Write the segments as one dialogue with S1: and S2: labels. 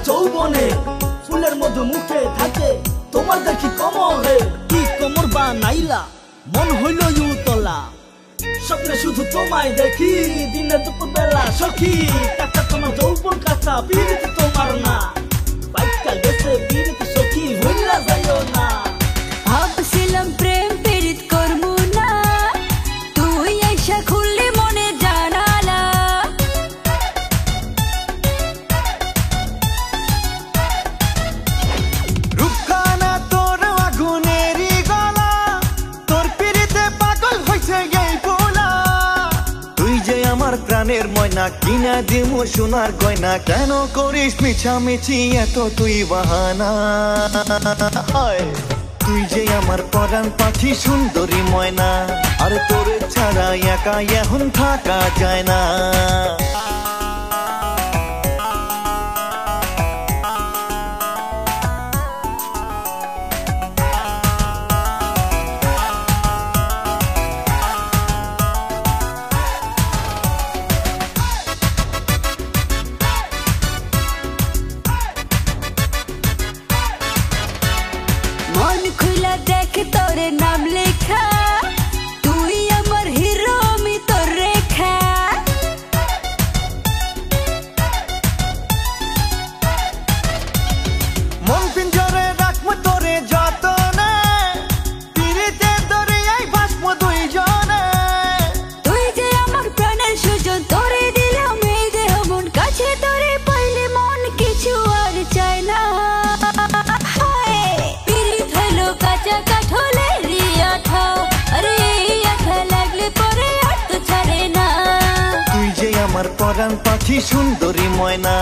S1: যৌবনে ফুলের মধু মুখে থাকে তোমার দেখি কমরে কি কোমর বা নাইলা মন হইল ইউতলা স্বপ্নে শুধু তোমায় দেখি দিনে দুপুর বেলা সখী টাকা তোমার যৌবন কাঁচা পিরিতে তোমার না বাইকটা গেছে পিরিতে সখী ভুললা যাইও না
S2: ভাবছিলাম প্রেম পিরিত করবো না তুই আইসা খুললে মনে জানালা
S3: রূপখানা তোর আগুনেরই গলা তোর পিরিতে পাগল হইছে এই পোলা তুই যে আমার প্রাণের ময়না কিনা দিমু সোনার গয়না কেন করিস মিছামিছি এত তুই বাহানা তুই যে আমার পরাণ পাখি সুন্দরী ময়না আর তোর ছাড়া একা এখন থাকা যায় না
S2: মন খুলা দেখ তোর নাম লেখা তুই আমার হিরো আমি তোর রেখা
S3: মন পিঞ্জরে রাখবো তোরে যতনে পিরিতে দরিয়ায় ভাসবো দুইজনে
S2: তুই যে আমার প্রাণের সুজন তোরে দিলাম এই দেহ মন কাছে তোরে পাইলে মন কিছু আর চায় না পিরিত হলো কাঁচা কাঠলেরই আঠা আরে আঠা লাগলে পরে আর তো ছাড়ে না
S3: তুই যে আমার পরাণ পাখি সুন্দরী ময়না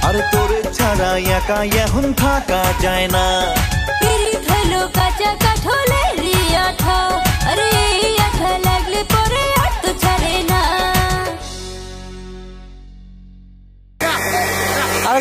S3: আর তোর ছাড়া একা এখন থাকা যায় না
S2: পিরিত হলো কাঁচা কাঠলেরই আঠা আরে আঠা লাগলে পরে আর তো ছাড়ে না
S1: আর